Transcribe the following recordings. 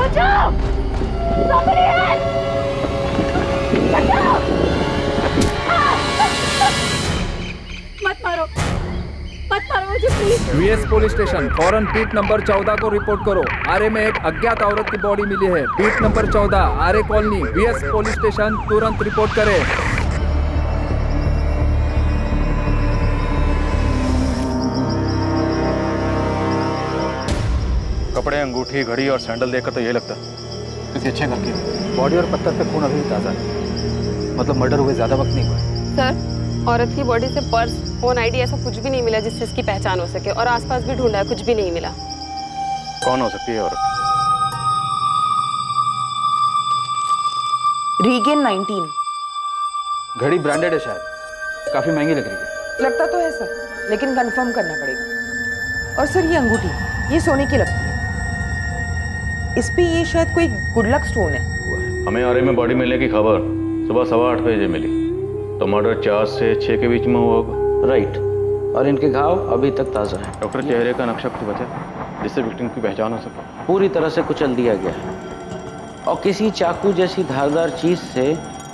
बचाओ! Somebody help! बचाओ! मत मारो मुझे प्लीज। वीएस पुलिस स्टेशन फौरन बीट नंबर 14 को रिपोर्ट करो। आरे में एक अज्ञात औरत की बॉडी मिली है। बीट नंबर 14 आरे कॉलोनी वीएस पुलिस स्टेशन तुरंत रिपोर्ट करें। कपड़े, अंगूठी, घड़ी और सैंडल देखकर तो ये लगता किसी अच्छे घर की। बॉडी और पत्थर पे खून अभी भी ताज़ा है, मतलब मर्डर हुए ज़्यादा वक्त नहीं हुआ है। सर, औरत की बॉडी से पर्स, फोन, आईडी ऐसा कुछ भी नहीं मिला जिससे इसकी पहचान हो सके, और आसपास भी ढूंढा है, कुछ भी नहीं मिला। कौन हो सकती है औरत? रीगेन 19। घड़ी ब्रांडेड है शायद, काफ़ी महंगी लग रही है। लगता तो है सर, लेकिन कंफर्म करना पड़ेगा। और सर ये अंगूठी, ये सोने की लगती है। इस पे ये शायद कोई गुड लक स्टोन है। हमें आरे में बॉडी मिलने की खबर सुबह 8:15 बजे मिली, तो मर्डर 4 से 6 के बीच में हुआ होगा। राइट, और इनके घाव अभी तक ताज़ा है। डॉक्टर, चेहरे का नक्शा कुछ बचा जिससे विक्टिम की पहचान हो सके? पूरी तरह से कुचल दिया गया है, और किसी चाकू जैसी धारदार चीज से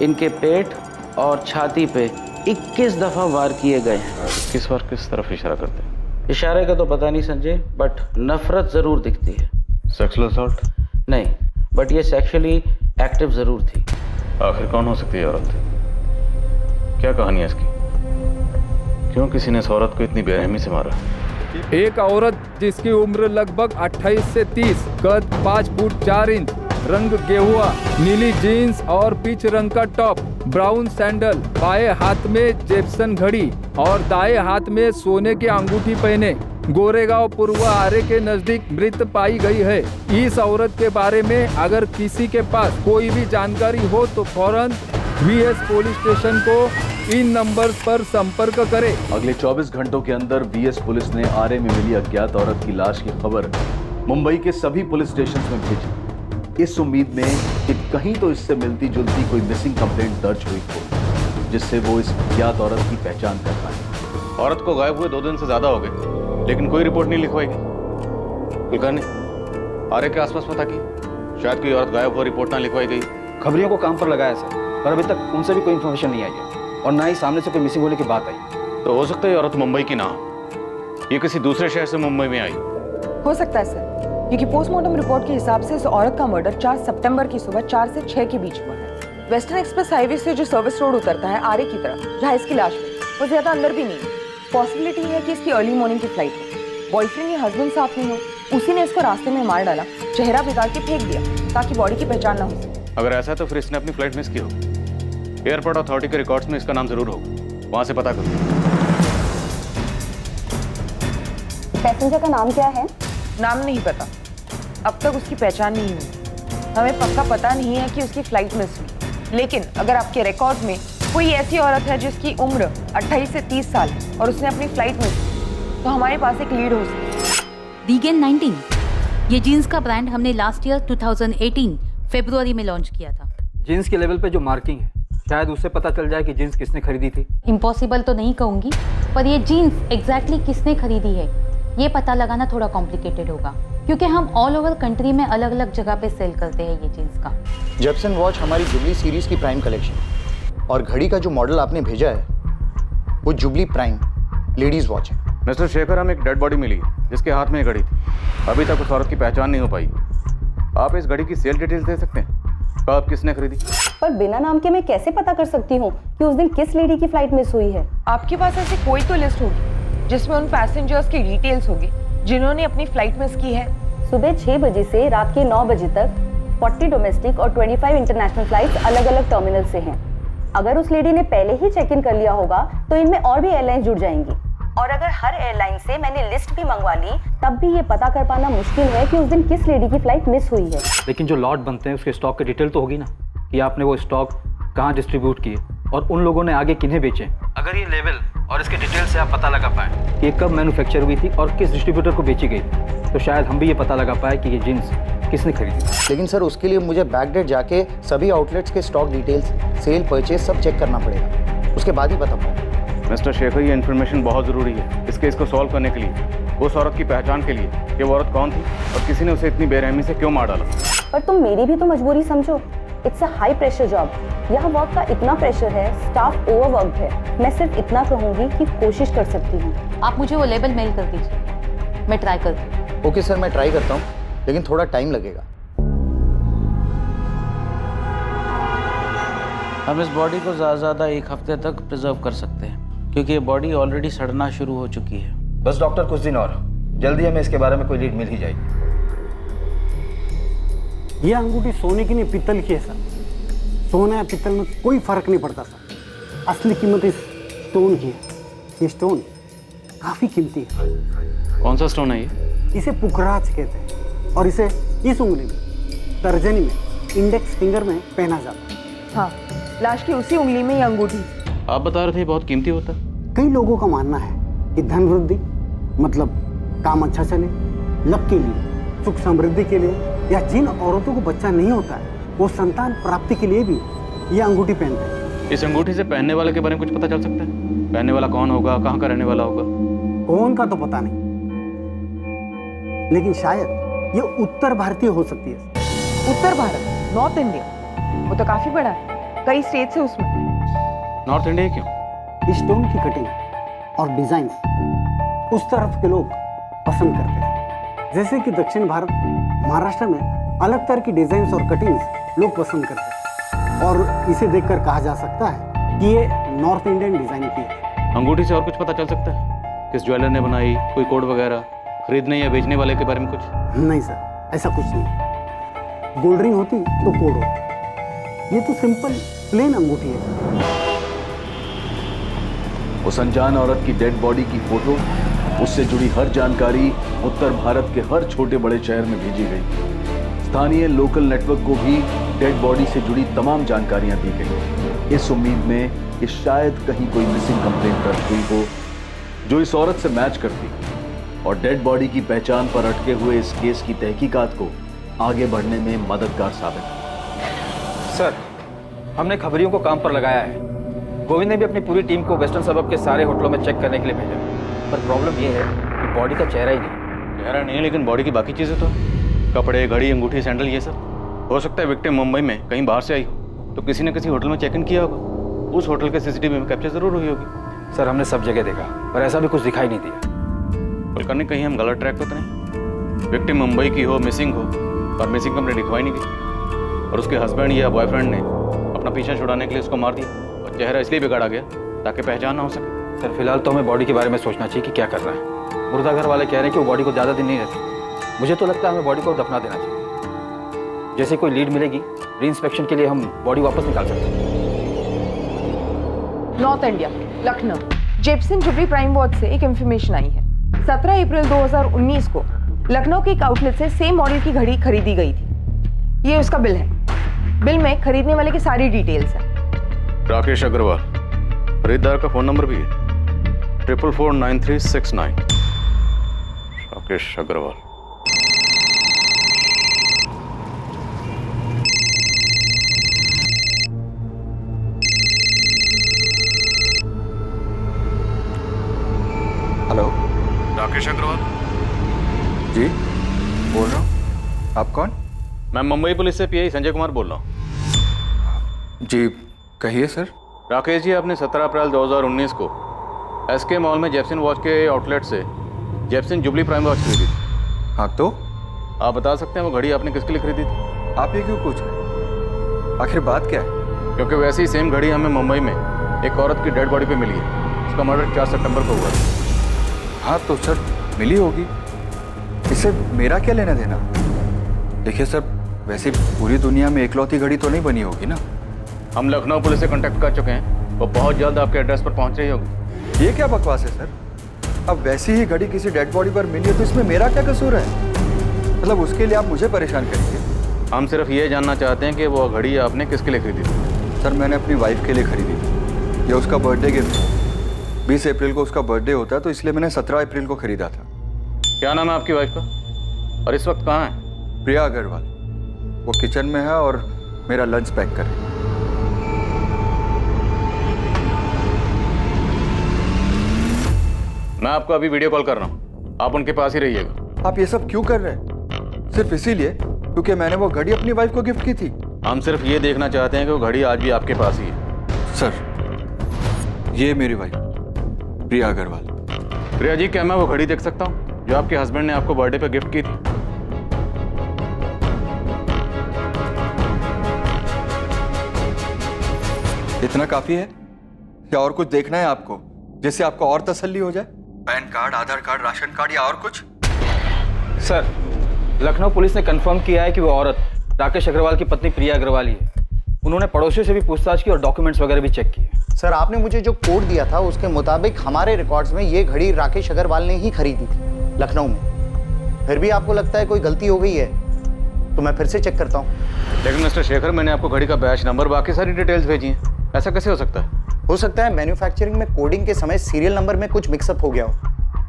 इनके पेट और छाती पे 21 दफा वार किए गए हैं। किस बार किस तरफ इशारा करते हैं? इशारे का तो पता नहीं संजय, बट नफरत जरूर दिखती है। Sexual assault? नहीं, बट ये सेक्सुअली एक्टिव जरूर थी। आखिर कौन हो सकती है औरत? क्या कहानी है इसकी? क्यों किसी ने इस औरत को इतनी बेरहमी से मारा? एक औरत जिसकी उम्र लगभग 28 से 30, कद 5 फुट 4 इंच, रंग गेहुआ, नीली जीन्स और पीच रंग का टॉप, ब्राउन सैंडल, बाएं हाथ में जेप्सन घड़ी और दाएं हाथ में सोने की अंगूठी पहने गोरेगांव पूर्वा आरे के नजदीक मृत पाई गई है। इस औरत के बारे में अगर किसी के पास कोई भी जानकारी हो तो फौरन वीएस पुलिस स्टेशन को इन नंबर्स पर संपर्क करें। अगले 24 घंटों के अंदर वीएस पुलिस ने आरे में मिली अज्ञात औरत की लाश की खबर मुंबई के सभी पुलिस स्टेशन में भेजी, इस उम्मीद में कि कहीं तो इससे मिलती जुलती कोई मिसिंग कंप्लेंट दर्ज हुई हो, जिससे वो इस अज्ञात औरत की पहचान कर पाए। औरत को गायब हुए 2 दिन से ज्यादा हो गए, लेकिन कोई रिपोर्ट नहीं लिखवाई गई। कुलकर्णी, आरे के आसपास पता की, शायद कोई औरत गायब हुआ रिपोर्ट ना लिखवाई गई। खबरियों को काम पर लगाया सर, पर अभी तक उनसे भी कोई इन्फॉर्मेशन नहीं आई है, और ना ही सामने से कोई मिसिंग होने की बात आई। तो हो सकता है औरत मुंबई की ना हो, ये किसी दूसरे शहर से मुंबई में आई। हो सकता है सर, क्योंकि पोस्टमार्टम रिपोर्ट के हिसाब से इस औरत का मर्डर 4 सितंबर की सुबह 4 से 6 के बीच हुआ है। वेस्टर्न एक्सप्रेस हाईवे से जो सर्विस रोड उतरता है आरे की तरफ, जहाँ इसकी लाश हुई, वो ज्यादा अंदर भी नहीं है। पॉसिबिलिटी है कि इसकी अर्ली मॉर्निंग की फ्लाइट हो, बॉयफ्रेंड या हस्बैंड साथ नहीं हो, उसी ने इसको रास्ते में मार डाला, चेहरा बिगाड़ के फेंक दिया ताकि बॉडी की पहचान ना हो सके। अगर ऐसा है तो फिर इसने अपनी फ्लाइट मिस की होगी। एयरपोर्ट अथॉरिटी के रिकॉर्ड्स में इसका नाम जरूर होगा, वहां से पता करो। पैसेंजर का नाम क्या है? नाम नहीं पता, अब तक उसकी पहचान नहीं हुई। हमें पक्का पता नहीं है कि उसकी फ्लाइट मिस हुई, लेकिन अगर आपके रिकॉर्ड में कोई ऐसी औरत है जिसकी उम्र 28 से 30 साल है और उसने अपनी फ्लाइट मिस की, तो हमारे पास एक लीड हो सकती है। रीगेन 19, ये जीन्स का ब्रांड हमने लास्ट ईयर 2018 फरवरी में लॉन्च किया था। जीन्स के लेवल पे जो मार्किंग है, शायद उससे पता चल जाए कि जीन्स किसने खरीदी थी। इम्पॉसिबल तो नहीं कहूँगी, पर ये जीन्स एग्जैक्टली किसने खरीदी है ये पता लगाना थोड़ा कॉम्प्लिकेटेड होगा, क्योंकि हम ऑल ओवर कंट्री में अलग अलग जगह पे सेल करते हैं ये जीन्स का। जेप्सन वॉच हमारी जुबली सीरीज की प्राइम कलेक्शन, और घड़ी का जो मॉडल आपने भेजा है वो जुबली प्राइम लेडीज वॉच है। मिस्टर शेखर, हमें एक डेड बॉडी मिली जिसके हाथ में एक घड़ी थी। अभी तक उस औरत की पहचान नहीं हो पाई। आप इस घड़ी की सेल डिटेल्स दे सकते हैं? कब किसने खरीदी? पर बिना नाम के मैं कैसे पता कर सकती हूँ कि उस दिन किस लेडी की फ्लाइट मिस हुई है? आपके पास ऐसी कोई तो लिस्ट होगी जिसमें उन पैसेंजर्स की डिटेल्स होगी जिन्होंने अपनी फ्लाइट मिस की है। सुबह 6 बजे से रात के 9 बजे तक 40 डोमेस्टिक और 25 इंटरनेशनल फ्लाइट्स अलग अलग टर्मिनल से हैं। अगर उस लेडी ने पहले ही चेक इन कर लिया होगा तो इनमें और भी एयरलाइंस जुड़ जाएंगी, और अगर हर एयरलाइन से मैंने लिस्ट भी मंगवा ली तब भी ये पता कर पाना मुश्किल है कि उस दिन किस लेडी की फ्लाइट मिस हुई है। लेकिन जो लॉट बनते हैं उसके स्टॉक की डिटेल तो होगी ना, कि आपने वो स्टॉक कहाँ डिस्ट्रीब्यूट किए और उन लोगों ने आगे किन्हें बेचे। अगर ये लेवल और इसके डिटेल से आप पता लगा पाए कि ये कब मैन्युफैक्चर हुई थी और किस डिस्ट्रीब्यूटर को बेची गई थी, तो शायद हम भी ये पता लगा पाए कि ये जीन्स किसने खरीदी। लेकिन सर उसके लिए मुझे बैकडेट जाके सभी आउटलेट्स के स्टॉक डिटेल्स, सेल परचेज सब चेक करना पड़ेगा, उसके बाद ही बता पाऊंगा। मिस्टर शेखर, ये इन्फॉर्मेशन बहुत ज़रूरी है इस केस को सॉल्व करने के लिए, उस औरत की पहचान के लिए कि वो औरत कौन थी और किसी ने उसे इतनी बेरहमी से क्यों मार डाला। पर तुम मेरी भी तो मजबूरी समझो। It's a high pressure job. यहाँ वर्क का इतना प्रेशर है, स्टाफ ओवरवर्क्ड है। मैं सिर्फ इतना कहूंगी कि कोशिश कर सकती हूँ। आप मुझे वो लेबल मेल कर दीजिए, मैं ट्राई करती हूँ। ओके सर, मैं ट्राई करता हूँ, लेकिन थोड़ा टाइम लगेगा। हम इस बॉडी को ज़्यादा 1 हफ्ते तक प्रिजर्व कर सकते हैं, क्योंकि ये बॉडी ऑलरेडी सड़ना शुरू हो चुकी है। बस डॉक्टर कुछ दिन और, जल्दी हमें इसके बारे में कोई लीड मिल ही जाएगी। ये अंगूठी सोने की नहीं पीतल की है सर। सोना या पीतल में कोई फर्क नहीं पड़ता सर। असली कीमत इस स्टोन की है। ये स्टोन काफी कीमती है। कौन सा स्टोन है ये? इसे पुखराज कहते हैं और इसे इस उंगली में, तर्जनी में, इंडेक्स फिंगर में पहना जाता है। हाँ, लाश की उसी उंगली में ये अंगूठी। आप बता रहे थे बहुत कीमती होता है। कई लोगों का मानना है कि धन वृद्धि मतलब काम अच्छा चले, लक के लिए, सुख समृद्धि के लिए, या जिन औरतों को बच्चा नहीं होता है वो संतान प्राप्ति के लिए भी ये अंगूठी पहनते हैं। इस अंगूठी से पहनने वाले के बारे में कुछ पता चल सकता है? पहनने वाला कौन होगा, कहाँ का रहने वाला होगा? कौन का तो पता नहीं, लेकिन शायद ये उत्तर भारतीय हो सकती है। उत्तर भारत, नॉर्थ इंडिया, वो तो काफी बड़ा है, कई स्टेट्स है उसमें। नॉर्थ इंडिया क्यों? इस स्टोन की कटिंग और डिजाइन उस तरफ के लोग पसंद करते हैं। जैसे कि दक्षिण भारत, महाराष्ट्र में अलग तरह की डिजाइन और कटिंग्स लोग पसंद करते हैं, और इसे देखकर कहा जा सकता है कि ये नॉर्थ इंडियन डिजाइन की है। अंगूठी से और कुछ पता चल सकता है? किस ज्वेलर ने बनाई, कोई कोड वगैरह, खरीदने या बेचने वाले के बारे में कुछ? नहीं सर, ऐसा कुछ नहीं। गोल्ड रिंग होती तो कोड होता। ये तो सिंपल प्लेन अंगूठी है। उस अनजान औरत की डेड बॉडी की फोटो, उससे जुड़ी हर जानकारी उत्तर भारत के हर छोटे बड़े शहर में भेजी गई। स्थानीय लोकल नेटवर्क को भी डेड बॉडी से जुड़ी तमाम जानकारियां दी गई, इस उम्मीद में कि शायद कहीं कोई मिसिंग कंप्लेंट दर्ज हुई हो जो इस औरत से मैच करती और डेड बॉडी की पहचान पर अटके हुए इस केस की तहकीकात को आगे बढ़ने में मददगार साबित हो। सर, हमने खबरियों को काम पर लगाया है। गोविंद ने भी अपनी पूरी टीम को वेस्टर्न सबब के सारे होटलों में चेक करने के लिए भेजा, पर प्रॉब्लम ये है कि बॉडी का चेहरा ही नहीं। चेहरा नहीं है, लेकिन बॉडी की बाकी चीज़ें तो हैं। कपड़े, घड़ी, अंगूठी, सैंडल, ये सब। हो सकता है विक्टिम मुंबई में कहीं बाहर से आई हो, तो किसी ने किसी होटल में चेक इन किया होगा। उस होटल के सीसीटीवी में कैप्चर जरूर हुई होगी। सर, हमने सब जगह देखा, पर ऐसा भी कुछ दिखाई नहीं दिया। कुलकर्णी, कहीं हम गलत ट्रैक पर तो नहीं? विक्टिम मुंबई की हो, मिसिंग हो, और मिसिंग कंप्लेंट लिखवाई नहीं गई, और उसके हस्बैंड या बॉयफ्रेंड ने अपना पीछा छुड़ाने के लिए उसको मार दिया, और चेहरा इसलिए बिगाड़ा गया ताकि पहचान ना हो सके। सर, फिलहाल तो हमें बॉडी के बारे में सोचना चाहिए कि क्या कर रहा है। मुर्दा घर वाले कह रहे हैं कि वो बॉडी को ज़्यादा दिन नहीं रहती। मुझे तो लगता है हमें बॉडी को दफना देना चाहिए। जैसे कोई लीड मिलेगी, री इंस्पेक्शन के लिए हम बॉडी वापस निकाल सकते हैं। नॉर्थ इंडिया, लखनऊ, जेपसन जुबली प्राइम वॉच से एक इंफॉर्मेशन आई है। 17 अप्रैल 2019 को लखनऊ के एक आउटलेट से सेम मॉडल की घड़ी खरीदी गई थी। ये उसका बिल है। बिल में खरीदने वाले की सारी डिटेल्स हैं। राकेश अग्रवाल, खरीदार का फोन नंबर भी है 444939। राकेश अग्रवाल। हेलो, राकेश अग्रवाल जी बोल रहा हूँ। आप कौन? मैं मुंबई पुलिस से पीआई संजय कुमार बोल रहा हूँ। जी कहिए सर। राकेश जी, आपने 17 अप्रैल 2019 को एसके मॉल में जेपसन वॉच के आउटलेट से जेपसन जुबली प्राइम वॉच खरीदी थी। हाँ तो आप बता सकते हैं वो घड़ी आपने किसके लिए खरीदी थी? आप ये क्यों पूछ रहे हैं? आखिर बात क्या है? क्योंकि वैसे ही सेम घड़ी हमें मुंबई में एक औरत की डेड बॉडी पे मिली है। उसका मर्डर 4 सितंबर को हुआ है। हाँ तो सर मिली होगी, इससे मेरा क्या लेना देना? देखिए सर, वैसे पूरी दुनिया में एकलौती घड़ी तो नहीं बनी होगी ना। हम लखनऊ पुलिस से कांटेक्ट कर चुके हैं, वो बहुत जल्द आपके एड्रेस पर पहुंच रही होगी। ये क्या बकवास है सर? अब वैसी ही घड़ी किसी डेड बॉडी पर मिली है तो इसमें मेरा क्या कसूर है? मतलब उसके लिए आप मुझे परेशान करेंगे? हम सिर्फ ये जानना चाहते हैं कि वो घड़ी आपने किसके लिए खरीदी थी? सर मैंने अपनी वाइफ के लिए खरीदी थी। ये उसका बर्थडे गिफ्ट है। 20 अप्रैल को उसका बर्थडे होता है, तो इसलिए मैंने 17 अप्रैल को खरीदा था। क्या नाम है आपकी वाइफ का, और इस वक्त कहाँ है? प्रिया अग्रवाल। वो किचन में है और मेरा लंच पैक कर रही है। मैं आपको अभी वीडियो कॉल कर रहा हूँ, आप उनके पास ही रहिएगा। आप ये सब क्यों कर रहे हैं? सिर्फ इसीलिए क्योंकि मैंने वो घड़ी अपनी वाइफ को गिफ्ट की थी। हम सिर्फ ये देखना चाहते हैं कि वो घड़ी आज भी आपके पास ही है। सर, ये मेरी वाइफ प्रिया अग्रवाल। प्रिया जी, क्या मैं वो घड़ी देख सकता हूँ जो आपके हस्बैंड ने आपको बर्थडे पे गिफ्ट की थी? इतना काफी है या और कुछ देखना है आपको, जिससे आपको और तसल्ली हो जाए? पैन कार्ड, आधार कार्ड, राशन कार्ड या और कुछ? सर, लखनऊ पुलिस ने कंफर्म किया है कि वो औरत राकेश अग्रवाल की पत्नी प्रिया अग्रवाल ही है। उन्होंने पड़ोसियों से भी पूछताछ की और डॉक्यूमेंट्स वगैरह भी चेक किए। सर, आपने मुझे जो कोड दिया था उसके मुताबिक हमारे रिकॉर्ड्स में ये घड़ी राकेश अग्रवाल ने ही खरीदी थी लखनऊ में। फिर भी आपको लगता है कोई गलती हो गई है, तो मैं फिर से चेक करता हूँ। लेकिन मिस्टर शेखर, मैंने आपको घड़ी का बैच नंबर, बाकी सारी डिटेल्स भेजी हैं। ऐसा कैसे हो सकता है? हो सकता है मैन्युफैक्चरिंग में कोडिंग के समय सीरियल नंबर में कुछ मिक्सअप हो गया हो।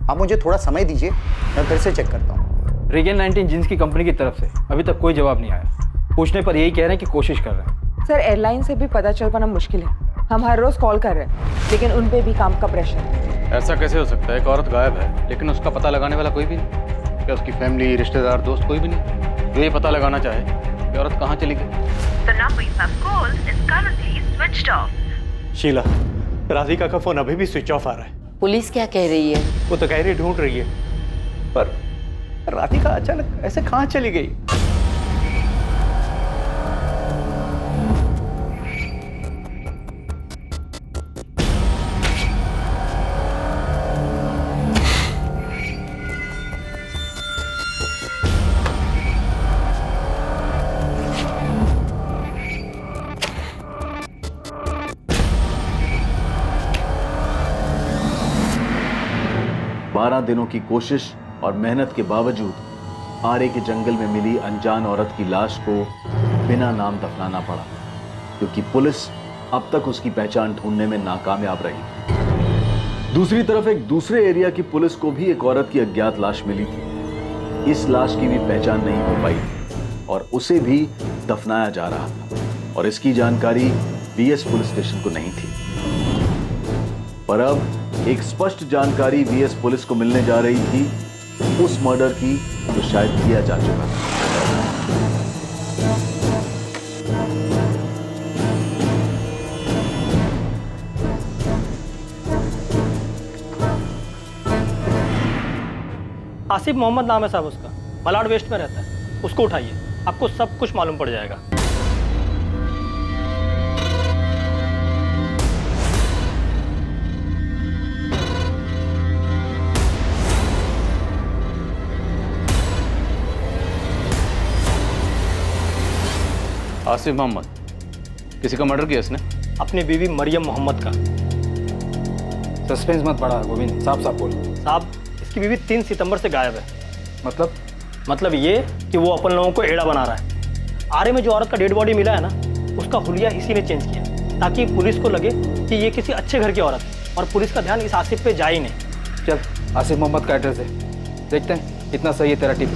आप मुझे थोड़ा समय दीजिए, मैं फिर से चेक करता हूँ। रीगन 19 जींस की कंपनी की तरफ से अभी तक कोई जवाब नहीं आया। पूछने पर यही कह रहे हैं कि कोशिश कर रहे हैं। सर, एयरलाइन से भी पता चल पाना मुश्किल है। हम हर रोज कॉल कर रहे हैं, लेकिन उन पे भी काम का प्रेशर है। ऐसा कैसे हो सकता है? एक औरत गायब है, लेकिन उसका पता लगाने वाला कोई भी नहीं। क्या उसकी फैमिली, रिश्तेदार, दोस्त कोई भी नहीं जो ये पता लगाना चाहे कि औरत कहाँ चली गई? शीला, राधिका का फोन अभी भी स्विच ऑफ आ रहा है। पुलिस क्या कह रही है? वो तो कह रही ढूंढ रही है, पर राधिका अचानक ऐसे कहाँ चली गई? बारह दिनों की कोशिश और मेहनत के बावजूद आरे के जंगल में मिली अनजान औरत की लाश को बिना नाम दफनाना पड़ा, क्योंकि पुलिस अब तक उसकी पहचान ढूंढने में नाकामयाब रही। दूसरी तरफ एक दूसरे एरिया की पुलिस को भी एक औरत की अज्ञात लाश मिली थी। इस लाश की भी पहचान नहीं हो पाई थी और उसे भी दफनाया जा रहा था, और इसकी जानकारी बीएस पुलिस स्टेशन को नहीं थी। पर अब एक स्पष्ट जानकारी बीएस पुलिस को मिलने जा रही थी उस मर्डर की जो शायद किया जा चुका था। आसिफ मोहम्मद नाम है साहब उसका, मलाड वेस्ट में रहता है। उसको उठाइए, आपको सब कुछ मालूम पड़ जाएगा। आसिफ मोहम्मद, किसी का मर्डर किया इसने? अपनी बीवी मरियम मोहम्मद का। सस्पेंस मत बढ़ा गोविंद, साफ साफ बोल। साहब, इसकी बीवी 3 सितंबर से गायब है। मतलब ये कि वो अपन लोगों को एड़ा बना रहा है। आरे में जो औरत का डेड बॉडी मिला है ना, उसका हुलिया इसी ने चेंज किया ताकि पुलिस को लगे कि ये किसी अच्छे घर की औरत है और पुलिस का ध्यान इस आसिफ पे जाए ही नहीं। चल, आसिफ मोहम्मद का एड्रेस है, देखते हैं इतना सही है तेरा टिप।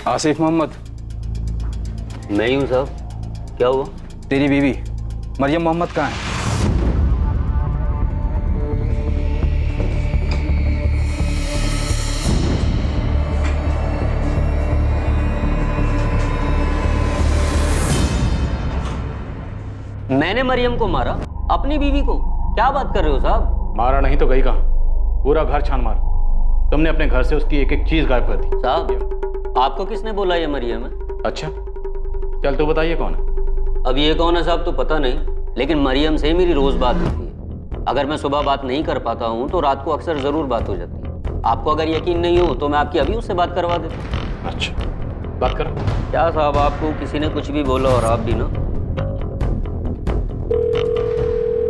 आसिफ मोहम्मद। मैं ही हूँ साहब। क्या हुआ? तेरी बीवी मरियम मोहम्मद कहाँ है? मैंने मरियम को मारा? अपनी बीवी को? क्या बात कर रहे हो साहब? मारा नहीं तो गई कहाँ? पूरा घर छान मारा। तुमने अपने घर से उसकी एक एक चीज गायब कर दी। साहब, आपको किसने बोला ये मरियम है? अच्छा, चल तो बताइए कौन है? अब ये कौन है साहब तो पता नहीं, लेकिन मरियम से मेरी रोज बात होती है। अगर मैं सुबह बात नहीं कर पाता हूँ तो रात को अक्सर जरूर बात हो जाती है। आपको अगर यकीन नहीं हो तो मैं आपकी अभी उससे बात करवा देता हूँ। अच्छा, बात करो। क्या साहब, आपको किसी ने कुछ भी बोला और आप भी ना?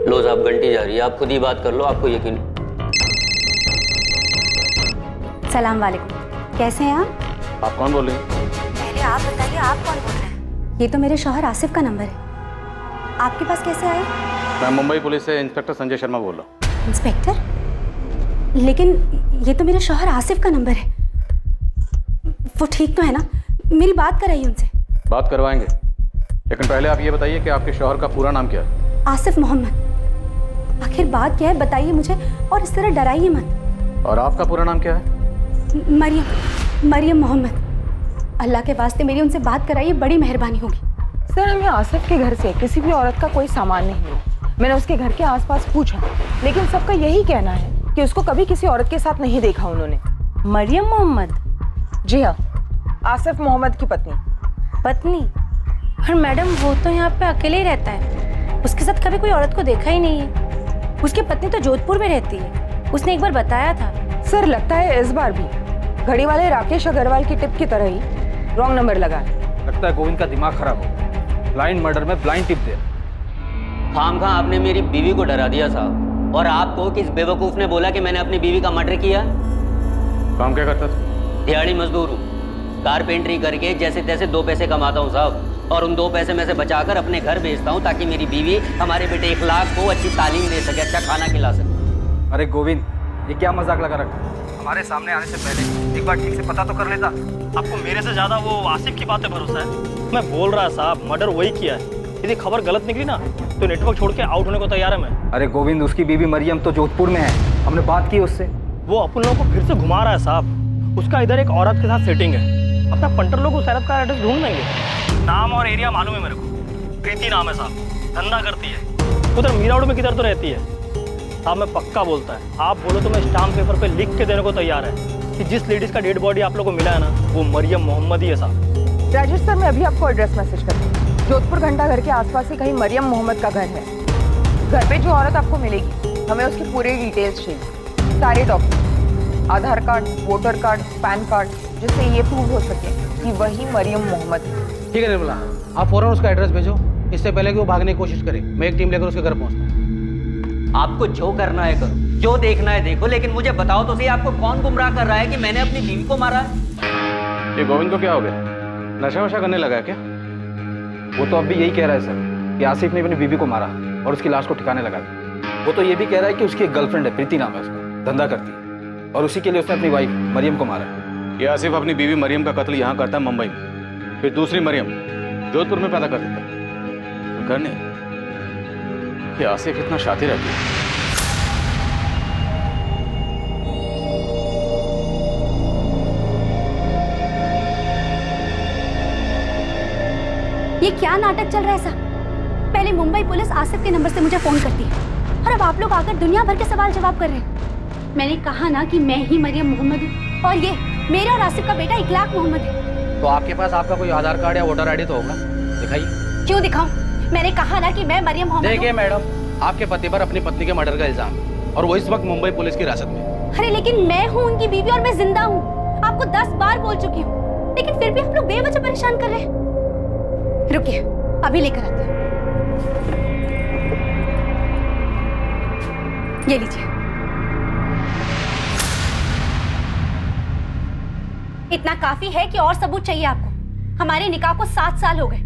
लो साहब, घंटी जा रही है, आप खुद ही बात कर लो, आपको यकीन। सलाम वालेकुम, कैसे हैं आप? आप कौन बोल रहे हैं? पहले आप बताइए, आप कौन बोल रहे हैं? ये तो मेरे शौहर आसिफ का नंबर है। आपके पास कैसे आया? मैं मुंबई पुलिस से इंस्पेक्टर संजय शर्मा बोल रहा हूँ। इंस्पेक्टर? लेकिन ये तो मेरे शौहर आसिफ का नंबर है। वो ठीक तो है ना? मेरी बात कराइए उनसे। बात करवाएंगे, लेकिन पहले आप ये बताइए कि आपके शौहर का पूरा नाम क्या है? आसिफ मोहम्मद। आखिर बात क्या है बताइए मुझे, और इस तरह डराइए मत। और आपका पूरा नाम क्या है? मरियम मोहम्मद। अल्लाह के वास्ते मेरी उनसे बात कराइए, बड़ी मेहरबानी होगी। सर, हमें आसिफ के घर से किसी भी औरत का कोई सामान नहीं मिला। मैंने उसके घर के आसपास पूछा, लेकिन सबका यही कहना है कि उसको कभी किसी औरत के साथ नहीं देखा उन्होंने। मरियम मोहम्मद? जी हाँ, आसिफ मोहम्मद की पत्नी। पत्नी? और मैडम वो तो यहाँ पे अकेले ही रहता है, उसके साथ कभी कोई औरत को देखा ही नहीं है। उसकी पत्नी तो जोधपुर में रहती है, उसने एक बार बताया था। सर, लगता है इस बार भी घड़ी वाले राकेश अग्रवाल की टिप की तरह ही रॉन्ग नंबर लगा है। लगता है गोविंद का दिमाग खराब हो गया, ब्लाइंड मर्डर में ब्लाइंड टिप दिया। खामखा आपने मेरी बीवी को डरा दिया साहब। और आपको किस बेवकूफ ने बोला कि मैंने अपनी बीवी का मर्डर किया? काम क्या करता था? दिहाड़ी मजदूर हूँ, कारपेंटरी करके जैसे तैसे 2 पैसे कमाता हूँ साहब, और उन 2 पैसे में से बचाकर अपने घर भेजता हूँ ताकि मेरी बीवी हमारे बेटे इखलाक को अच्छी तालीम दे सके, अच्छा खाना खिला सके। अरे गोविंद, ये क्या मजाक लगा रखा? हमारे सामने आने से पहले एक बार ठीक से पता तो कर लेता। आपको मेरे से ज्यादा वो आसिफ की बातें भरोसा है? मैं बोल रहा साहब, मर्डर वही किया है। यदि खबर गलत निकली ना तो नेटवर्क छोड़ के आउट होने को तैयार है मैं। अरे गोविंद, उसकी बीवी मरियम तो जोधपुर में है, हमने बात की उससे। वो अपन लोगों को फिर से घुमा रहा है साहब। उसका इधर एक औरत के साथ सेटिंग है। अपना पंटर लोग उस औरत का एड्रेस ढूंढ लेंगे। नाम और एरिया मालूम है मेरे को, प्रीति नाम है साहब, धंधा करती है उधर मीरा रोड में। किधर तो रहती है साहब, मैं पक्का बोलता है, आप बोलो तो मैं स्टाम्प पेपर पे लिख के देने को तैयार है कि जिस लेडीज का डेड बॉडी आप लोगों को मिला है ना, वो मरियम मोहम्मद ही है साहब। राजेश सर, मैं अभी आपको एड्रेस मैसेज करती हूँ। जोधपुर घंटा घर के आसपास ही कहीं मरियम मोहम्मद का घर है। घर पे जो औरत आपको मिलेगी, हमें उसकी पूरी डिटेल्स चाहिए, सारे document, Aadhaar card, voter card, PAN card, जिससे ये प्रूव हो सके कि वही मरियम मोहम्मद है। ठीक है निर्मला, आप फौरन उसका एड्रेस भेजो, इससे पहले कि वो भागने की कोशिश करे। मैं एक टीम लेकर उसके घर पहुंचता हूँ। आपको जो करना है करो, जो देखना है देखो, लेकिन मुझे बताओ तो सही, आपको कौन गुमराह कर रहा है कि मैंने अपनी बीवी को मारा है? ये गोविंद को क्या हो गया? नशा वशा करने लगा है क्या? वो तो अब भी यही कह रहा है सर कि आसिफ ने अपनी बीवी को मारा और उसकी लाश को ठिकाने लगा दिया। वो तो ये भी कह रहा है कि उसकी एक गर्लफ्रेंड है, प्रीति नाम है उसका, धंधा करती है, और उसी के लिए उसने अपनी वाइफ मरियम को मारा है। ये आसिफ अपनी बीवी मरियम का कत्ल यहाँ करता है मुंबई में, फिर दूसरी मरियम जोधपुर में पैदा कर देता है। करने ये आसिफ इतना शातिर है। ये क्या नाटक चल रहा है साहब? पहले मुंबई पुलिस आसिफ के नंबर से मुझे फोन करती है, और अब आप लोग आकर दुनिया भर के सवाल जवाब कर रहे हैं। मैंने कहा ना कि मैं ही मरियम मोहम्मद हूँ, और ये मेरा और आसिफ का बेटा इखलाक मोहम्मद है। तो आपके पास आपका कोई आधार कार्ड या वोटर आईडी तो होगा, दिखाइए। क्यों दिखाऊं? मैंने कहा ना कि मैं मरियम मोहम्मद हूँ। देखिए मैडम, आपके पति पर अपनी पत्नी के मर्डर का इल्जाम, और वो इस वक्त मुंबई पुलिस की हिरासत में। अरे लेकिन मैं हूँ उनकी बीवी और मैं जिंदा हूँ। आपको 10 बार बोल चुकी हूँ, लेकिन फिर भी आप लोग बेवजह परेशान कर रहे हैं। रुकिए, अभी लेकर आते हैं। ये लीजिए। इतना काफी है कि और सबूत चाहिए आपको? हमारे निकाह को 7 साल हो गए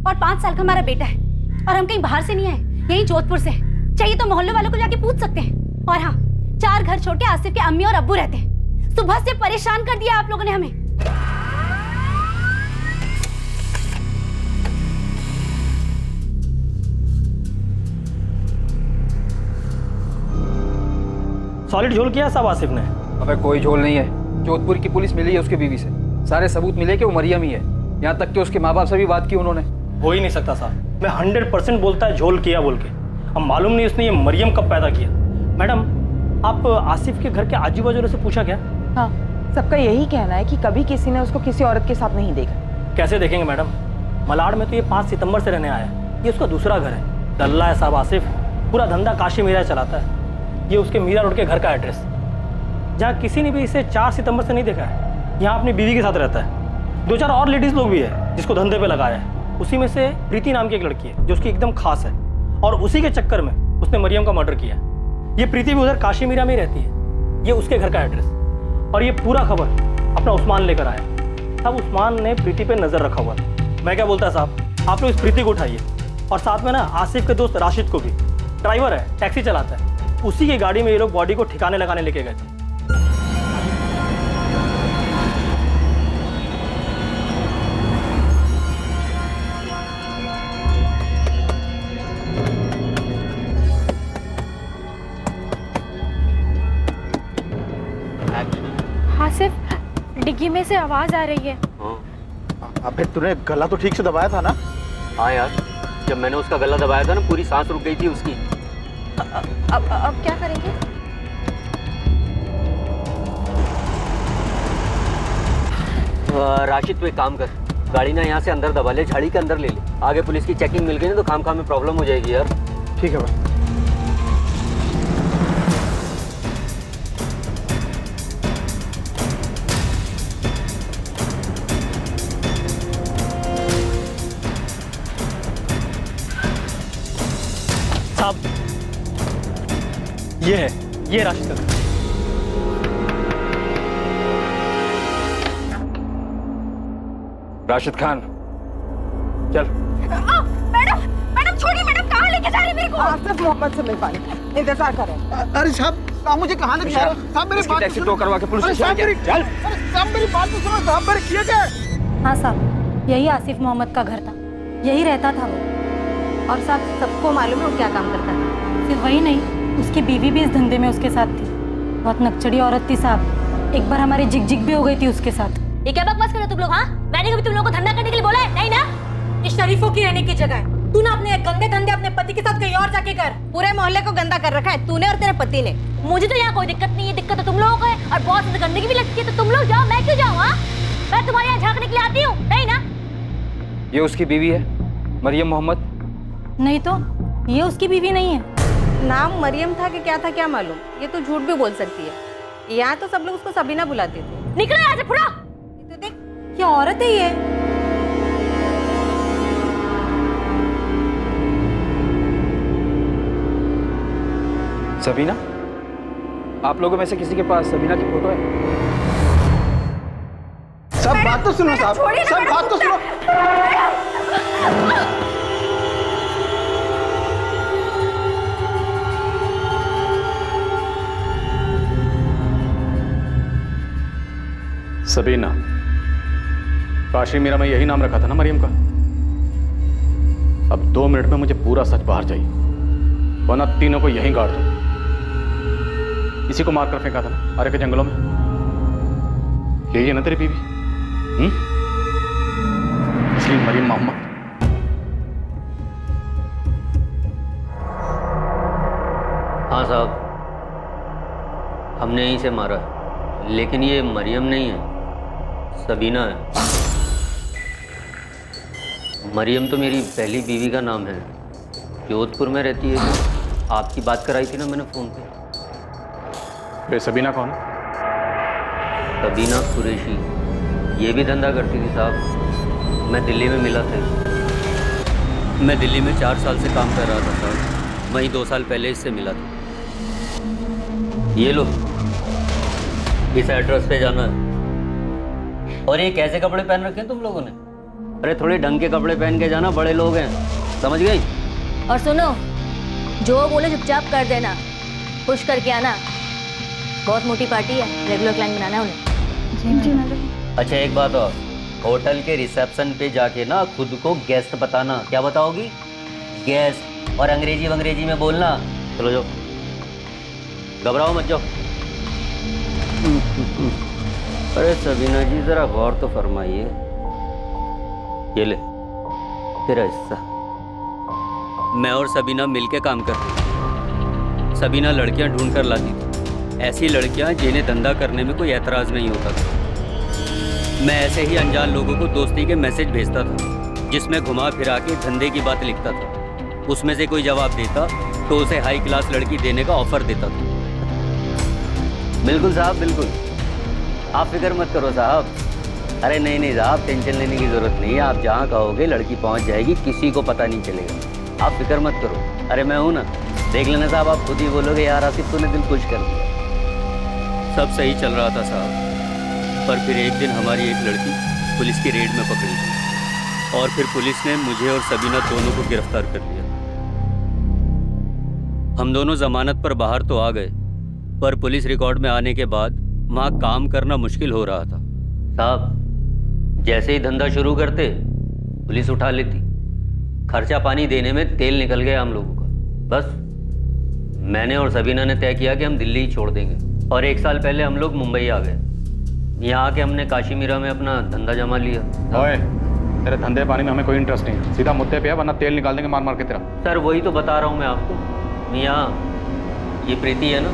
और 5 साल का हमारा बेटा है, और हम कहीं बाहर से नहीं आए, यही जोधपुर से हैं। चाहिए तो मोहल्ले वालों को जाके पूछ सकते हैं। और हाँ, 4 घर छोड़ के आसिफ के अम्मी और अब्बू रहते हैं। सुबह से परेशान कर दिया आप लोगों ने हमें। सॉलिड झोल किया साहब आसिफ ने। अबे कोई झोल नहीं है, जोधपुर की पुलिस मिली है उसकी बीवी से, सारे सबूत मिले कि वो मरियम ही है। यहाँ तक कि उसके माँ बाप से भी बात की उन्होंने। हो ही नहीं सकता साहब, मैं 100% बोलता है झोल किया बोल के। अब मालूम नहीं उसने ये मरियम कब पैदा किया। मैडम, आप आसिफ के घर के आजू बाजू से पूछा क्या? हाँ, सबका यही कहना है कि कभी किसी ने उसको किसी औरत के साथ नहीं देखा। कैसे देखेंगे मैडम, मलाड में तो ये 5 सितंबर से रहने आया है, ये उसका दूसरा घर है। दल्ला है साहब आसिफ, पूरा धंधा काशी मीरा चलाता है। ये उसके मीरा रोड के घर का एड्रेस, जहाँ किसी ने भी इसे 4 सितंबर से नहीं देखा है। यहाँ अपनी बीवी के साथ रहता है। 2-4 और लेडीज लोग भी है जिसको धंधे पे लगाया है। उसी में से प्रीति नाम की एक लड़की है जो उसकी एकदम खास है, और उसी के चक्कर में उसने मरियम का मर्डर किया। ये प्रीति भी उधर काशी मीरा में ही रहती है। ये उसके घर का एड्रेस, और ये पूरा खबर अपना उस्मान लेकर आया। तब उस्मान ने प्रीति पे नजर रखा हुआ था। मैं क्या बोलता है साहब, आप लोग इस प्रीति को उठाइए, और साथ में ना आसिफ के दोस्त राशिद को भी, ड्राइवर है, टैक्सी चलाता है, उसी की गाड़ी में ये लोग बॉडी को ठिकाने लगाने लेके गए थे। में से आवाज आ रही है। अबे तूने गला तो ठीक से दबाया था ना? हाँ यार, जब मैंने उसका गला दबाया था ना, पूरी सांस रुक गई थी उसकी। अब क्या करेंगे? राशिद तू एक काम कर, गाड़ी ना यहाँ से अंदर दबा ले, झाड़ी के अंदर ले ले। आगे पुलिस की चेकिंग मिल गई ना तो खाम में प्रॉब्लम हो जाएगी यार। ठीक है भाई। साहब, ये राशिद का घर। राशिद खान, चल। मैडम छोड़िए, मैडम कहाँ लेके जा रही है मेरे को? आसिफ मोहम्मद से मिल पाए, इंतजार करें। अरे साहब मुझे कहाँ लेके जा रहे हो? साहब मेरी बात टैक्सी टो करवा के पुलिस स्टेशन चल। साहब मेरी बात तो सुनो, साहब मेरे किए क्या? हाँ साहब, यही आसिफ मोहम्मद का घर था, यही रहता था वो। और साहब सबको मालूम है वो क्या काम करता था। सिर्फ वही नहीं, उसकी बीवी भी इस धंधे में उसके साथ थी। बहुत नकचड़ी औरत थी साहब, एक बार हमारी जिग भी हो गई थी उसके साथ। ये क्या बकवास कर रहे हो तुम लोग? हाँ, मैंने कभी तुम लोगों को धंधा करने के लिए बोला है? नहीं ना। ये शरीफों की रहने की जगह है। तू ना अपने गंदे धंधे अपने पति के साथ कहीं और जाके कर। पूरे मोहल्ले को गंदा कर रखा है तूने और तेरे पति ने। मुझे तो यहाँ कोई दिक्कत नहीं है, दिक्कत तो तुम लोगों को है। और बहुत ज्यादा गंदगी भी लगती है, तो तुम लोग जाओ, मैं क्यों जाऊँ? हाँ, मैं तुम्हारे यहाँ झांकने के लिए आती हूँ, नहीं ना? ये उसकी बीवी है, मरियम मोहम्मद। नहीं तो ये उसकी बीवी नहीं है। नाम मरियम था कि क्या था क्या मालूम, ये तो झूठ भी बोल सकती है। यहाँ तो सब लोग उसको सबीना बुलाते थे। निकलो यहाँ से, फुरा। तो देख, क्या औरत है ये। सबीना, आप लोगों में से किसी के पास सबीना की फोटो है? सब बात तो सुनो साहब, सब बात तो सुनो। सबीना, काशी मीरा में यही नाम रखा था ना मरियम का? अब 2 मिनट में मुझे पूरा सच बाहर चाहिए, वरना तीनों को यहीं गाड़ दो। इसी को मार कर फेंका था ना आरे के जंगलों में। यही है ना तेरी बीवी? असली मरियम मोहम्मद। हाँ साहब, हमने यहीं से मारा है, लेकिन ये मरियम नहीं है, सबीना है। मरियम तो मेरी पहली बीवी का नाम है, जोधपुर में रहती है। आपकी बात कराई थी ना मैंने फ़ोन पे। वे सबीना कौन? सबीना कुरैशी, ये भी धंधा करती थी साहब। मैं दिल्ली में मिला था। मैं दिल्ली में 4 साल से काम कर रहा था साहब, वहीं 2 साल पहले इससे मिला था। ये लो, इस एड्रेस पे जाना है। और ये कैसे कपड़े पहन रखे हैं तुम लोगों ने? अरे थोड़े ढंग के कपड़े पहन के जाना, बड़े लोग हैं, समझ गई? और सुनो, जो बोले चुपचाप कर देना, खुश करके आना। बहुत मोटी पार्टी है, रेगुलर क्लाइंट बनाना है उन्हें। जी मैडम। अच्छा एक बात और, होटल के रिसेप्शन पे जाके ना खुद को गेस्ट बताना। क्या बताओगी? गेस्ट। और अंग्रेजी में बोलना। चलो जाओ, घबराओ मत जाओ। अरे सबीना जी जरा गौर तो फरमाइए। ये ले तेरा हिस्सा। मैं और सबीना मिलके काम करते थे। सबीना लड़कियां ढूंढ कर लाती थी, ऐसी लड़कियां जिन्हें धंधा करने में कोई एतराज़ नहीं होता था। मैं ऐसे ही अनजान लोगों को दोस्ती के मैसेज भेजता था, जिसमें घुमा फिरा के धंधे की बात लिखता था। उसमें से कोई जवाब देता तो उसे हाई क्लास लड़की देने का ऑफर देता था। बिल्कुल साहब, बिल्कुल, आप फिक्र मत करो साहब। अरे नहीं साहब, टेंशन लेने की ज़रूरत नहीं है। आप जहाँ कहोगे लड़की पहुँच जाएगी, किसी को पता नहीं चलेगा। आप फिक्र मत करो। अरे मैं हूँ ना, देख लेना साहब, आप खुद ही बोलोगे यार आसिफ तूने दिल खुश कर दिया। सब सही चल रहा था साहब, पर फिर एक दिन हमारी एक लड़की पुलिस की रेड में पकड़ी थी, और फिर पुलिस ने मुझे और सबीना दोनों को गिरफ्तार कर लिया। हम दोनों जमानत पर बाहर तो आ गए, पर पुलिस रिकॉर्ड में आने के बाद वहाँ काम करना मुश्किल हो रहा था साहब। जैसे ही धंधा शुरू करते पुलिस उठा लेती। खर्चा पानी देने में तेल निकल गया हम लोगों का। बस मैंने और सबीना ने तय किया कि हम दिल्ली ही छोड़ देंगे, और 1 साल पहले हम लोग मुंबई आ गए। यहाँ आके हमने काशीमीरा में अपना धंधा जमा लिया। ओए, तेरे धंधे पानी में हमें कोई इंटरेस्ट नहीं है। सीधा मुद्दे पे है, वरना तेल निकाल देंगे मार मार के तेरा। सर वही तो बता रहा हूँ मैं आपको। मियाँ, ये प्रीति है ना,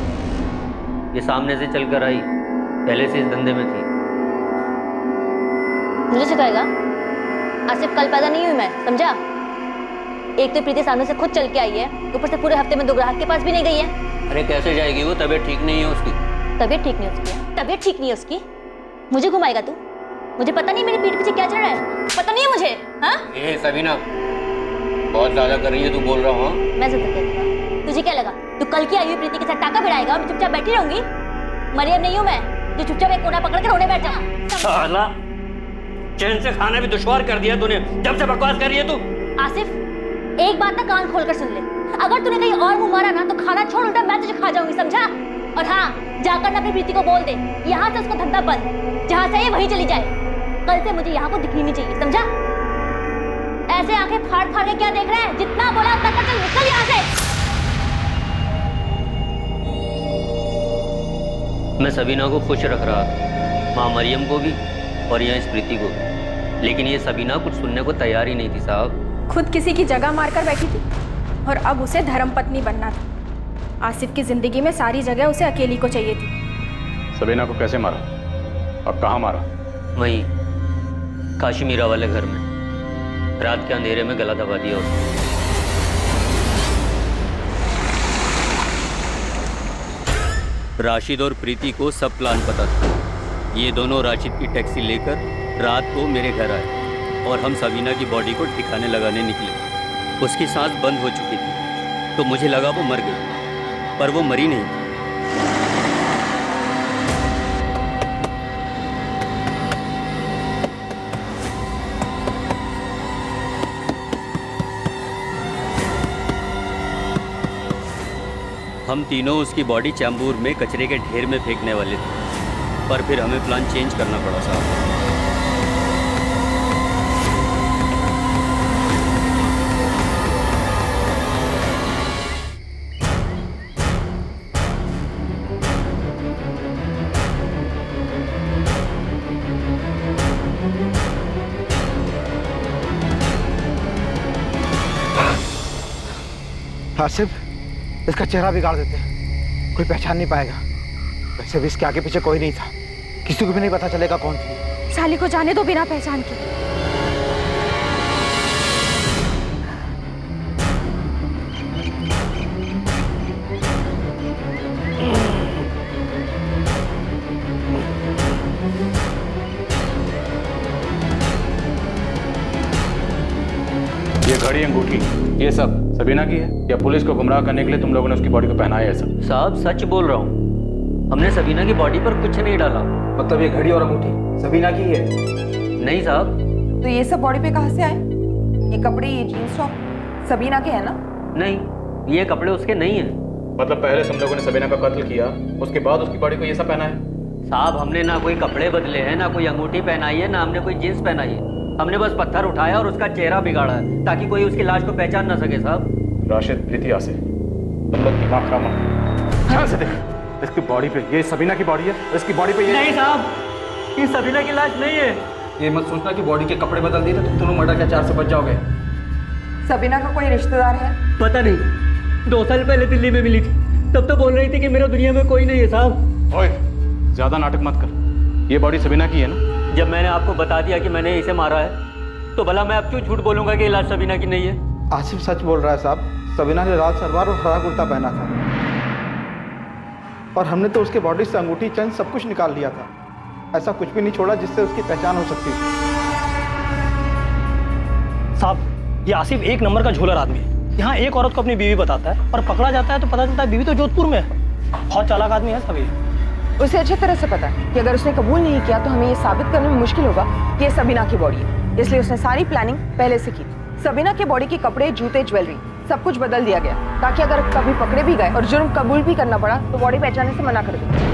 ये सामने से चल कर आई, पहले से इस धंधे में थी। मुझे सिखाएगा? आसिफ, कल पैदा नहीं हुई मैं, समझा? एक तो प्रीति सामने से खुद चल के आई है, ऊपर से पूरे हफ्ते में 2 ग्राहक के पास भी नहीं गई है। अरे कैसे जाएगी वो, तबीयत ठीक नहीं है उसकी। तबीयत ठीक नहीं है उसकी? तबीयत ठीक नहीं है उसकी? मुझे घुमाएगा तू? मुझे पता नहीं मेरी पीठ पीछे क्या चल रहा है, पता नहीं है मुझे। हाँ ए सबीना, बहुत ज्यादा कर रही है तू, बोल रहा हूँ। मैं जिद करती, तुझे क्या लगा तू कल की आई हुई प्रीति के साथ टाका भिड़ाएगा और मैं चुपचाप बैठी रहूंगी? मरियम नहीं हूँ मैं जो चुपचाप एक कोना पकड़ के रोने बैठ जाऊँ। साला, चैन से खाना भी दुश्वार कर दिया तूने, जब से बकवास कर रही है तू। आसिफ, एक बात ना कान खोलकर सुन ले, अगर तूने कहीं और मुंह मारा ना तो खाना छोड़ उल्टा मैं तुझे खा जाऊंगी, समझा? और हाँ, जाकर ना अपनी प्रीति को बोल दे यहाँ से उसका धंधा बंद, जहाँ से ये वहीं चली जाए। कल से मुझे यहाँ को दिखनी नहीं चाहिए, समझा? ऐसे आंखें फाड़ फाड़ के क्या देख रहा है? जितना बोला उतना कर, चल निकल यहाँ से। मैं सबीना को खुश रख रहा था, माँ मरियम को भी और यहाँ इस प्रीति को, लेकिन ये सबीना कुछ सुनने को तैयार ही नहीं थी साहब। खुद किसी की जगह मारकर बैठी थी और अब उसे धर्मपत्नी बनना था। आसिफ की जिंदगी में सारी जगह उसे अकेली को चाहिए थी। सबीना को कैसे मारा और कहाँ मारा? वहीं काशीमीरा वाले घर में, रात के अंधेरे में गला दबा दिया उसने। राशिद और प्रीति को सब प्लान पता था। ये दोनों राशिद की टैक्सी लेकर रात को मेरे घर आए और हम सबीना की बॉडी को ठिकाने लगाने निकले। उसकी सांस बंद हो चुकी थी तो मुझे लगा वो मर गई, पर वो मरी नहीं थी। हम तीनों उसकी बॉडी चैम्बूर में कचरे के ढेर में फेंकने वाले थे, पर फिर हमें प्लान चेंज करना पड़ा साहब। आसिफ, इसका चेहरा बिगाड़ देते हैं, कोई पहचान नहीं पाएगा। वैसे भी इसके आगे पीछे कोई नहीं था, किसी को भी नहीं पता चलेगा कौन थी। साली को जाने दो बिना पहचान के। ये घड़ी, अंगूठी, ये सब सबीना की है या पुलिस को गुमराह करने के लिए तुम लोगों ने उसकी बॉडी को पहनाया है? सब साहब सच बोल रहा हूँ, हमने सबीना की बॉडी पर कुछ नहीं डाला। मतलब ये घड़ी और अंगूठी सबीना की है? नहीं साहब। तो ये सब बॉडी पे कहाँ से आए? ये कपड़े, ये जीन्स टॉप सबीना के हैं ना? नहीं, ये कपड़े उसके नहीं है। मतलब पहले तुम लोगों ने सबीना का कत्ल किया, उसके बाद उसकी बॉडी को ये सब पहना है? साहब हमने ना कोई कपड़े बदले हैं, ना कोई अंगूठी पहनाई है, ना हमने कोई जींस पहनाई है। हमने बस पत्थर उठाया और उसका चेहरा बिगाड़ा है ताकि कोई उसकी लाश को पहचान ना सके साहब। राशिद, प्रीति, आसिफ, तुम लोग दिमाग खराब मत। ध्यान से देख, इसकी बॉडी पे ये सबीना की बॉडी है, इसकी बॉडी पे ये नहीं साहब, ये सबीना की लाश नहीं है। ये मत सोचना कि बॉडी के कपड़े बदल दिए तो तुम दोनों मर्डर के चार्ज से बच जाओगे। सबीना का कोई रिश्तेदार है? पता नहीं, 2 साल पहले दिल्ली में मिली थी, तब तो बोल रही थी कि मेरा दुनिया में कोई नहीं है साहब। ओए, ज्यादा नाटक मत कर, ये बॉडी सबीना की है ना? जब मैंने आपको बता दिया कि मैंने इसे मारा है तो भला मैं अब क्यों झूठ बोलूंगा कि लाश सबीना की नहीं है? आसिफ सच बोल रहा है साहब, सबीना ने लाल सलवार और हरा कुर्ता पहना था और हमने तो उसके बॉडी से अंगूठी, चेन सब कुछ निकाल लिया था। ऐसा कुछ भी नहीं छोड़ा जिससे उसकी पहचान हो सकती थी। साहब ये आसिफ एक नंबर का झोलर आदमी है। यहाँ एक औरत को अपनी बीवी बताता है और पकड़ा जाता है तो पता चलता है बीवी तो जोधपुर में है। बहुत चालाक आदमी है सभी। उसे अच्छी तरह से पता है कि अगर उसने कबूल नहीं किया तो हमें ये साबित करने में मुश्किल होगा कि ये सबीना की बॉडी है, इसलिए उसने सारी प्लानिंग पहले से की थी। सबीना के बॉडी के कपड़े, जूते, ज्वेलरी सब कुछ बदल दिया गया ताकि अगर कभी पकड़े भी गए और जुर्म कबूल भी करना पड़ा तो बॉडी पहचानने से मना कर दे।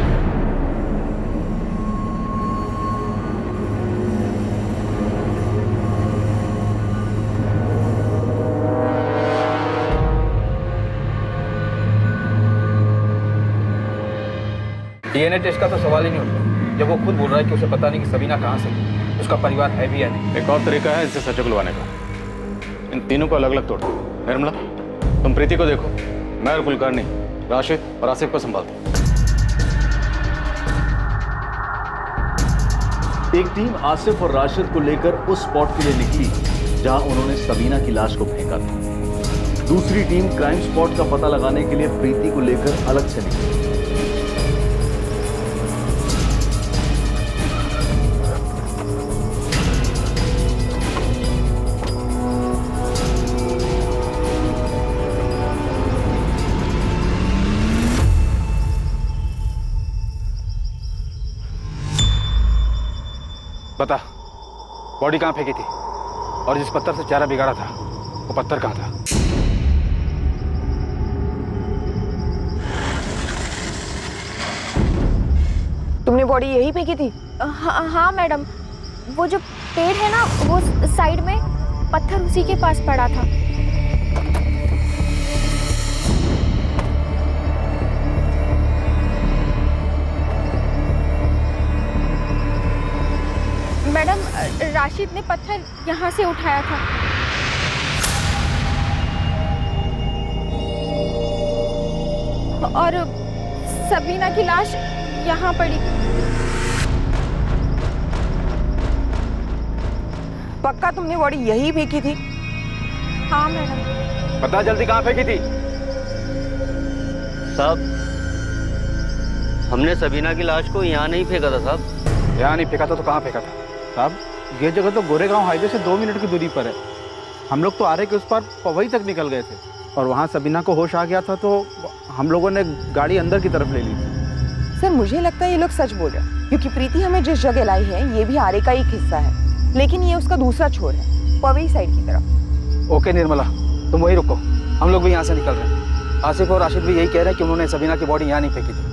डीएनए टेस्ट का तो सवाल ही नहीं उठता। जब वो खुद बोल रहा है कि उसे पता नहीं कि सबीना कहाँ से थी, उसका परिवार है भी या नहीं। एक और तरीका है इनसे सच उगलवाने का, इन तीनों को अलग अलग तोड़ दो। निर्मला, तुम प्रीति को देखो, मैं और कुलकर्णी राशिद और आसिफ को संभालते। एक टीम आसिफ और राशिद को लेकर उस स्पॉट के लिए निकली जहां उन्होंने सबीना की लाश को फेंका था। दूसरी टीम क्राइम स्पॉट का पता लगाने के लिए प्रीति को लेकर अलग से निकली। बता, बॉडी कहाँ फेंकी थी और जिस पत्थर से चेहरा बिगाड़ा था वो पत्थर कहाँ था? तुमने बॉडी यही फेंकी थी? हाँ मैडम, वो जो पेड़ है ना वो साइड में, पत्थर उसी के पास पड़ा था। मैडम, राशिद ने पत्थर यहाँ से उठाया था। और सबीना की लाश यहाँ पड़ी। पक्का तुमने बॉडी यही फेंकी थी? हाँ मैडम। बता जल्दी, कहाँ फेंकी थी? साहब, हमने सबीना की लाश को यहाँ नहीं फेंका था साहब। यहाँ नहीं फेंका था तो कहाँ फेंका था? साहब, ये जगह तो गोरेगांव हाईवे से 2 मिनट की दूरी पर है। हम लोग तो आरे के उस पार पवई तक निकल गए थे और वहाँ सबीना को होश आ गया था तो हम लोगों ने गाड़ी अंदर की तरफ ले ली थी। सर, मुझे लगता है ये लोग सच बोल रहे हैं, क्योंकि प्रीति हमें जिस जगह लाई है ये भी आरे का एक हिस्सा है, लेकिन ये उसका दूसरा छोर है, पवई साइड की तरफ। ओके निर्मला, तुम वहीं रुको, हम लोग भी यहाँ से निकल रहे हैं। आसिफ और राशिद भी यही कह रहे हैं कि उन्होंने सबीना की बॉडी यहाँ नहीं फेंकी थी।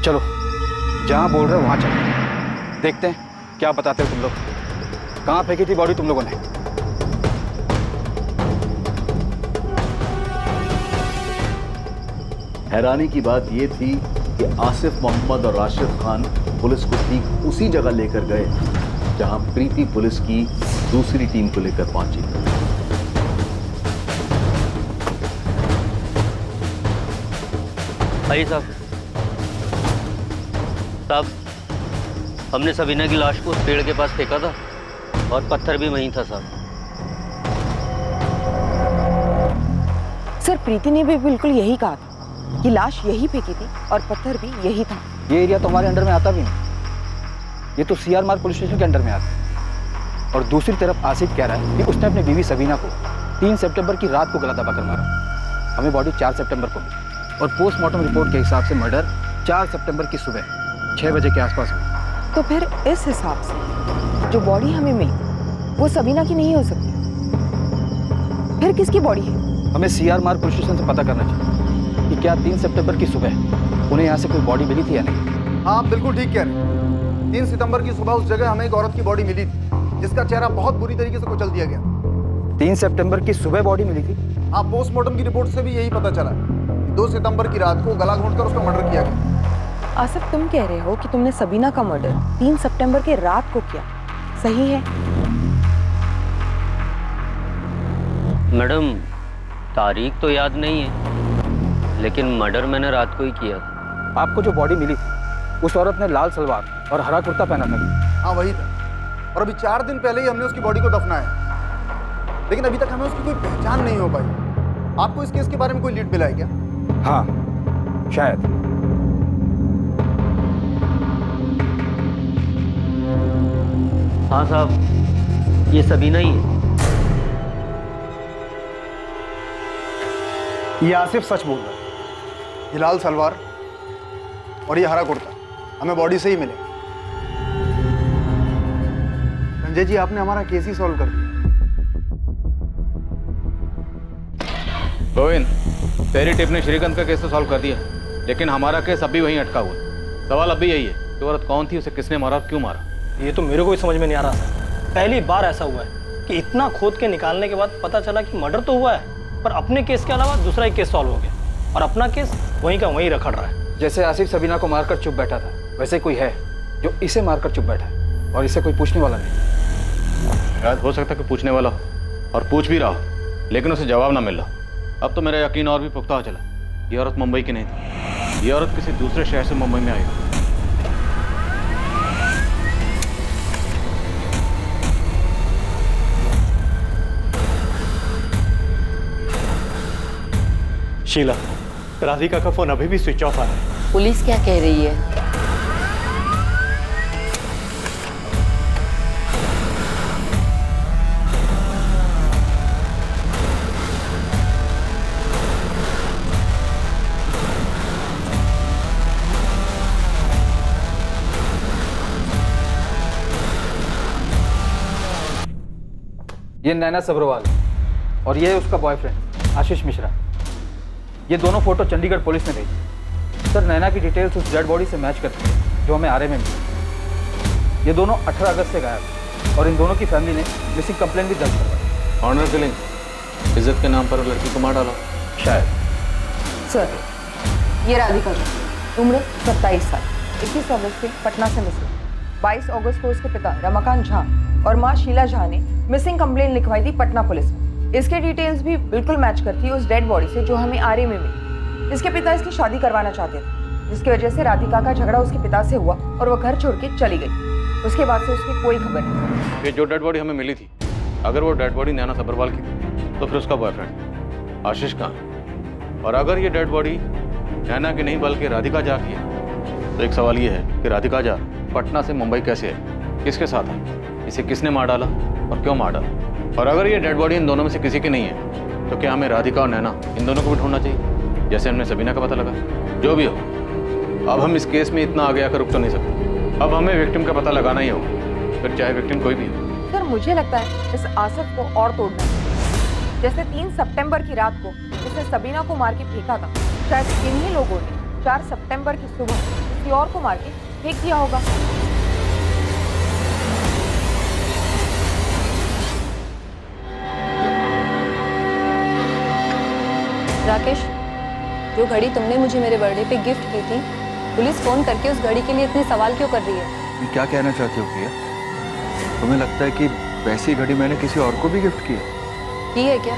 चलो, जहाँ बोल रहे हो वहाँ चलो, देखते हैं क्या बताते हो तुम लोग। कहाँ फेंकी थी बॉडी तुम लोगों ने? हैरानी की बात यह थी कि आसिफ मोहम्मद और राशिद खान पुलिस को ठीक उसी जगह लेकर गए जहां प्रीति पुलिस की दूसरी टीम को लेकर पहुंची। भाई साहब, हमने सबीना की लाश को उस पेड़ के पास फेंका था और पत्थर भी वहीं था साहब। सर, प्रीति ने भी बिल्कुल यही कहा था कि लाश यही फेंकी थी और पत्थर भी यही था। ये एरिया तो हमारे अंडर में आता भी नहीं, ये तो सीआर मार्ग पुलिस स्टेशन के अंडर में आता है। और दूसरी तरफ आसिफ कह रहा है कि उसने अपनी बीवी सबीना को 3 सितंबर की रात को गला दबाकर मारा। हमें बॉडी 4 सितंबर को मिली और पोस्टमार्टम रिपोर्ट के हिसाब से मर्डर 4 सितंबर की सुबह 6 बजे के आसपास हुई। तो फिर इस हिसाब से जो बॉडी हमें मिली वो सबीना की नहीं हो सकती, फिर किसकी बॉडी है? हमें सीआर मार्ग पुलिस स्टेशन से पता करना चाहिए कि क्या 3 सितंबर की सुबह उन्हें यहाँ से कोई बॉडी मिली थी या नहीं। हाँ, बिल्कुल ठीक कह रहे हैं। 3 सितंबर की सुबह उस जगह हमें एक औरत की बॉडी मिली थी जिसका चेहरा बहुत बुरी तरीके से कुचल दिया गया। 3 सितंबर की सुबह बॉडी मिली थी? हाँ, पोस्टमार्टम की रिपोर्ट से भी यही पता चला। 2 सितंबर की रात को गला घोंटकर उसका मर्डर किया गया। आसिफ, तुम कह रहे हो कि तुमने सबीना का मर्डर 3 सितंबर के रात को किया, सही है? मैडम, तारीख तो याद नहीं है, लेकिन मर्डर मैंने रात को ही किया था। आपको जो बॉडी मिली थी उस औरत ने लाल सलवार और हरा कुर्ता पहना था। हाँ, वही था। और अभी 4 दिन पहले ही हमने उसकी बॉडी को दफनाया, लेकिन अभी तक हमें उसकी कोई पहचान नहीं हो पाई। आपको इस केस के बारे में कोई लीड मिला है क्या? हाँ, शायद। हाँ साहब, ये सबीना ही है। ये आसिफ सच बोल रहा है। ये लाल सलवार और ये हरा कुर्ता हमें बॉडी से ही मिले। संजय जी, आपने हमारा केस ही सॉल्व कर दिया। गोविंद, तेरी टिप ने श्रीकांत का केस तो सॉल्व कर दिया, लेकिन हमारा केस अभी वहीं अटका हुआ। सवाल अभी यही है कि औरत कौन थी, उसे किसने मारा और क्यों मारा। ये तो मेरे को भी समझ में नहीं आ रहा सर। पहली बार ऐसा हुआ है कि इतना खोद के निकालने के बाद पता चला कि मर्डर तो हुआ है, पर अपने केस के अलावा दूसरा ही केस सॉल्व हो गया और अपना केस वहीं का वहीं रखड़ रहा है। जैसे आसिफ सबीना को मारकर चुप बैठा था, वैसे कोई है जो इसे मारकर चुप बैठा है और इसे कोई पूछने वाला नहीं। शायद हो सकता है कि पूछने वाला हो और पूछ भी रहा हो, लेकिन उसे जवाब ना मिल रहा। अब तो मेरा यकीन और भी पुख्ता हो चला, ये औरत मुंबई की नहीं थी, ये औरत किसी दूसरे शहर से मुंबई में आई हो। शीला, राधिका का फोन अभी भी स्विच ऑफ आ रहा है। पुलिस क्या कह रही है? ये नैना सब्रवाल और ये उसका बॉयफ्रेंड आशीष मिश्रा। ये दोनों फोटो चंडीगढ़ पुलिस ने भेजी। सर, नैना की डिटेल्स उस डेड बॉडी से मैच करती है जो हमें आरए में मिली। ये दोनों 18 अगस्त से गायब और इन दोनों की फैमिली ने मिसिंग कंप्लेंट भी दर्ज करवाई। ऑनर किलिंग, इज्जत के नाम पर लड़की को मार डाला शायद। सर, ये राधिका की उम्र 27 साल, 21 अगस्त से पटना से मिसिंग। 22 अगस्त को उसके पिता रमाकांत झा और माँ शीला झा ने मिसिंग कंप्लेंट लिखवाई थी पटना पुलिस में। इसके डिटेल्स भी बिल्कुल मैच करती है उस डेड बॉडी से जो हमें आरए में मिली। इसके पिता इसकी शादी करवाना चाहते थे, जिसकी वजह से राधिका का झगड़ा उसके पिता से हुआ और वह घर छोड़ के चली गई। उसके बाद से उसकी कोई खबर नहीं। ये जो डेड बॉडी हमें मिली थी, अगर वो डेड बॉडी नैना सब्रवाल की थी तो फिर उसका बॉयफ्रेंड आशीष कहाँ? और अगर ये डेड बॉडी नैना की नहीं बल्कि राधिका झा की है तो एक सवाल ये है कि राधिका झा पटना से मुंबई कैसे है, किसके साथ है, इसे किसने मार डाला और क्यों मार डाला? और अगर ये डेड बॉडी इन दोनों में से किसी की नहीं है तो क्या हमें राधिका और नैना इन दोनों को भी ढूंढना चाहिए, जैसे हमने सबीना का पता लगा? जो भी हो, अब हम इस केस में इतना आगे आकर रुक तो नहीं सकते। अब हमें विक्टिम का पता लगाना ही होगा, फिर चाहे विक्टिम कोई भी हो। सर, मुझे लगता है इस आसिफ को और तोड़ना है। जैसे 3 सितंबर की रात को जिसने सबीना को मार के फेंका था, शायद इन्हीं लोगों ने 4 सितंबर की सुबह किसी और को मार के फेंक दिया होगा। राकेश, जो घड़ी तुमने मुझे मेरे बर्थडे पे गिफ्ट की थी, पुलिस फोन करके उस घड़ी के लिए इतने सवाल क्यों कर रही है? तुम क्या कहना चाहती हो प्रिया? तुम्हें लगता है कि वैसी घड़ी मैंने किसी और को भी गिफ्ट की है? की है क्या?